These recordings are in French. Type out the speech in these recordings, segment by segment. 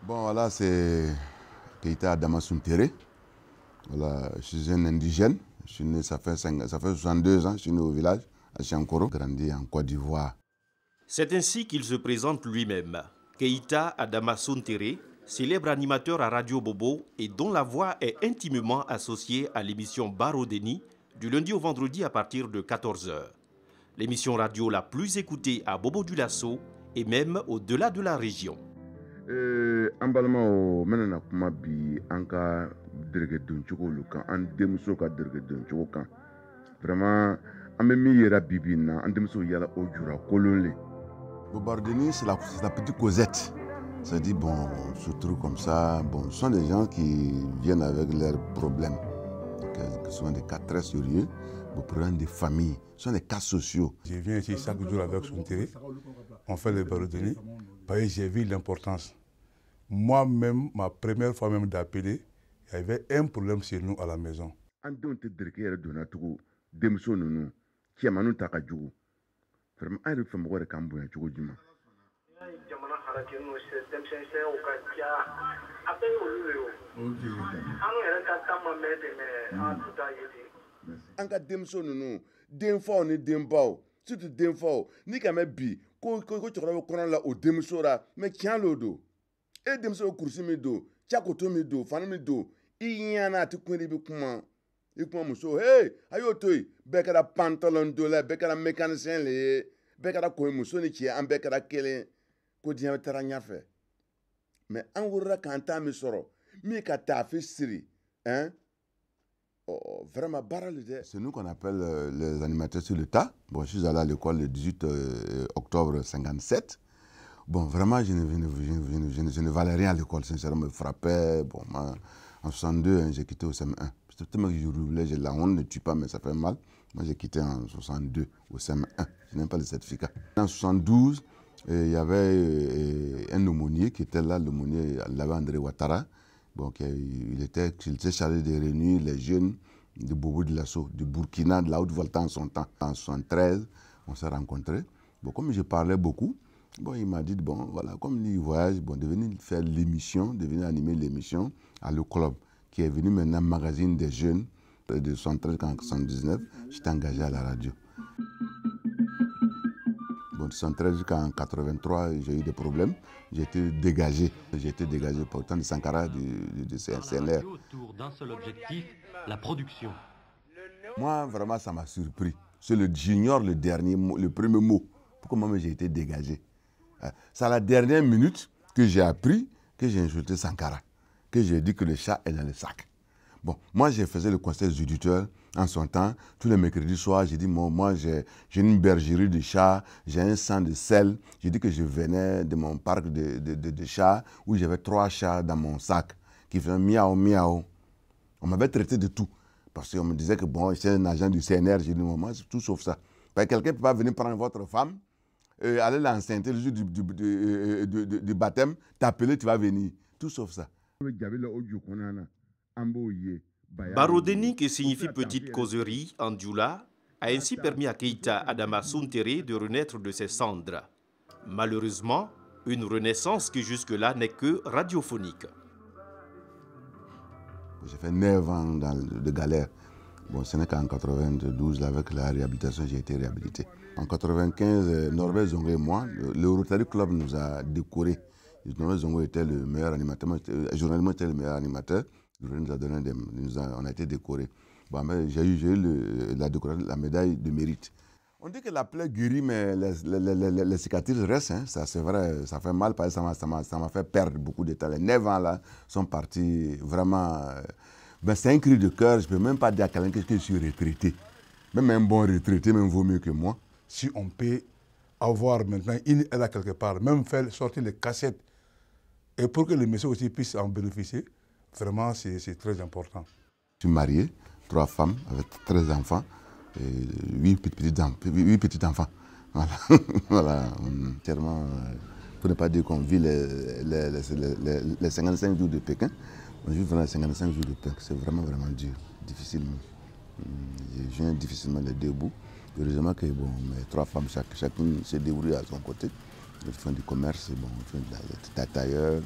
Bon, voilà, c'est Keïta Adama Sountere. Voilà, je suis un indigène. Je suis né, ça fait 62 ans, je suis né au village, à Chiankoro, grandi en Côte d'Ivoire. C'est ainsi qu'il se présente lui-même. Keïta Adama Sountere, célèbre animateur à Radio Bobo et dont la voix est intimement associée à l'émission Barodeni, du lundi au vendredi à partir de 14 h. L'émission radio la plus écoutée à Bobo du Lasso et même au-delà de la région. An balimaw menena kuma bi an ka derege doncogo lu kan an denmuso ka derege doncogo kan vraiment an bɛ min yɛrɛ bibi in na an denmuso yala o jura kolon le. Bobardini, c'est la petite Cosette. Ça dit bon, ce truc comme ça, bon, ce sont des gens qui viennent avec leurs problèmes, que ce sont des cas très sérieux, des problèmes de famille, ce sont des cas sociaux. Je viens ici chaque jour avec Sountere, on fait le Barodeni, parce que j'ai vu l'importance. Moi-même, ma première fois même d'appeler, il y avait un problème chez nous à la maison. Vraiment, an yɛrɛ fɛ mɔgɔ yɛrɛ k'an bonya cogo jumɛn. Jamana harakɛ n'o se denmisɛnninw ka ca a bɛɛ y'olu ye o. An yɛrɛ ka taa ma mɛn dɛmɛ an t'u ta ye ten. An ka denmuso ninnu denfaw ni denbaw surtout denfaw ni ka mɛn bi ko cɛkɔrɔba bɛ kɔnɔ la o denmuso la mais tiɲɛ lo don e denmuso bɛ kurusi min don cakoto min don fani min don I ɲana a tɛ kun i bɛ kuma. I kuma muso hey a y'o to yen bɛɛ kɛra pantalon don la bɛɛ kɛra mécanicien le ye bɛɛ kɛra koyi muso ni cɛ an bɛɛ kɛra kelen ko diɲɛ taara ɲɛfɛ mais an wolola k'an ta min sɔrɔ min ka taafe siri hein vraiment baara le dɛ. C'est nous qu'on appelle les animateurs sur le tas. Bon, je suis allé à l'école le 18 octobre 57. Bon, vraiment, je ne valais rien à l'école, sincèrement, me frappait. Bon, moi, en 62, hein, j'ai quitté au CM1. C'était tellement que je roulais, j'ai la honte ne tue pas, mais ça fait mal. Moi, j'ai quitté en 62 au CM1. Je n'ai même pas le certificat. En 72, il y avait un aumônier qui était là, l'aumônier André Ouattara. Bon, il était chargé de réunir les jeunes de Bobo de Lasso, du Burkina, de la Haute-Volta en son temps. En 73, on s'est rencontrés. Bon, comme je parlais beaucoup, bon, il m'a dit, bon, voilà, comme il voyage, bon, de venir faire l'émission, de venir animer l'émission à Le Club, qui est venu maintenant magazine des jeunes de 73 à 79. J'étais engagé à la radio. Bon, de 73 jusqu'en 83, j'ai eu des problèmes. J'ai été dégagé. J'ai été dégagé pour autant de Sankara de CNR. Autour d'un seul objectif, la production. Moi, vraiment, ça m'a surpris. J'ignore le premier mot. Pourquoi moi, j'ai été dégagé? C'est à la dernière minute que j'ai appris que j'ai insulté Sankara, que j'ai dit que le chat est dans le sac. Bon, moi, j'ai fait le conseil des auditeurs en son temps. Tous les mercredis soirs, j'ai dit, moi, j'ai une bergerie de chats, j'ai un centre de sel. J'ai dit que je venais de mon parc de chats, où j'avais 3 chats dans mon sac, qui faisaient miaou, miaou. On m'avait traité de tout. Parce qu'on me disait que, bon, j'étais un agent du CNR. J'ai dit, moi, c'est tout sauf ça. Quelqu'un ne peut pas venir prendre votre femme, aller l'enceinte le jour du baptême, t'appeler, tu vas venir. Tout sauf ça. Barodeni, qui signifie petite causerie en djoula, a ainsi permis à Keïta Adama Sountere de renaître de ses cendres. Malheureusement, une renaissance qui jusque-là n'est que radiophonique. J'ai fait 9 ans de galère. Bon, ce n'est qu'en 92, avec la réhabilitation, j'ai été réhabilité. En 95, Norbert Zongo et moi, le Rotary Club nous a décoré. Norbert Zongo était le meilleur animateur, journalistement était le meilleur animateur. On a été décoré. Bon, j'ai eu la médaille de mérite. On dit que la plaie guérit, mais les cicatrices restent. Hein. Ça, c'est vrai, ça fait mal parce que ça m'a fait perdre beaucoup de temps. Les 9 ans là sont partis vraiment. C'est un cri de cœur. Je ne peux même pas dire à quelqu'un que je suis retraité. Même un bon retraité même vaut mieux que moi. Si on peut avoir maintenant une aide à quelque part, même faire sortir les cassettes, et pour que les messieurs aussi puissent en bénéficier, vraiment c'est très important. Je suis marié, 3 femmes avec 13 enfants, et 8 petits-enfants. Voilà, voilà. Tellement, pour ne pas dire qu'on vit les 55 jours de Pékin, on vit vraiment les 55 jours de Pékin. C'est vraiment, vraiment dur, difficile. Je viens difficilement les deux bouts. Heureusement que bon, mes 3 femmes, chacune se débrouille à son côté. Elles font du commerce, bon, elles font de la tailleur,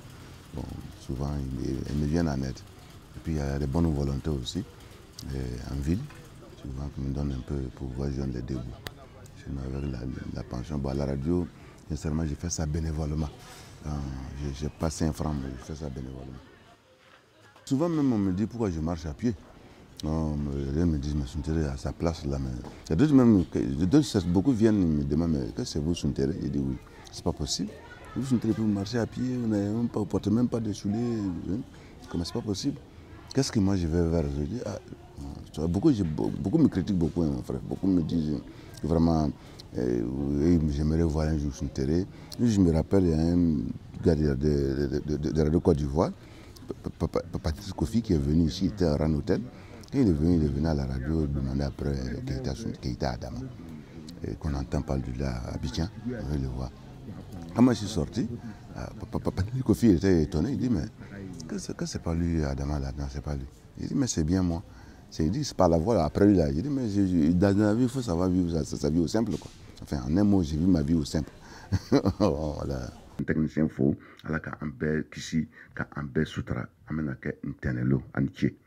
bon, souvent ils me viennent en aide. Et puis il y a des bonnes volontés aussi en ville, souvent qui me donnent un peu pour pouvoir joindre les deux bouts. Sinon avec la pension, bon, à la radio, sincèrement, j'ai fait ça bénévolement. J'ai pas 5 francs, mais je fais ça bénévolement. Souvent même on me dit pourquoi je marche à pied. Les gens me disent, mais Sountere à sa place là. Mais... beaucoup viennent me demandent, mais qu'est-ce que c'est vous Sountere? Je dis oui, c'est pas possible. Vous Sountere, vous marchez à pied, vous ne portez même pas de souliers. Comment c'est pas possible? Qu'est-ce que moi je vais vers? Je dis, beaucoup me critiquent beaucoup, mon frère. Beaucoup me disent vraiment, j'aimerais voir un jour Sountere. Je me rappelle, il y a un gars de Radio Côte d'Ivoire, Patrice Kofi, qui est venu ici, il était à Ran Hotel. Et il est venu à la radio demander après Keïta Adama. Et qu'on entend parler de là à Abidjan, on veut le voir. Quand moi je suis sorti, Patrice Kofi était étonné, il dit, mais que c'est pas lui Adama là? Non, c'est pas lui. Il dit, mais c'est bien moi. Il dit, c'est pas la voix là, après lui là. Il dit, mais dans la vie, il faut savoir vivre sa vie au simple, quoi. Enfin, en un mot, j'ai vu ma vie au simple. Voilà. Un technicien faux, alors qu'un peu ici, qu'un peu sutra, amène à qu'un tenelo entier.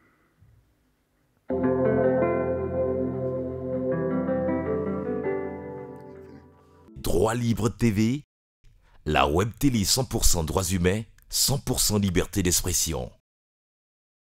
Droit Libre TV, la web télé 100% droits humains, 100% liberté d'expression.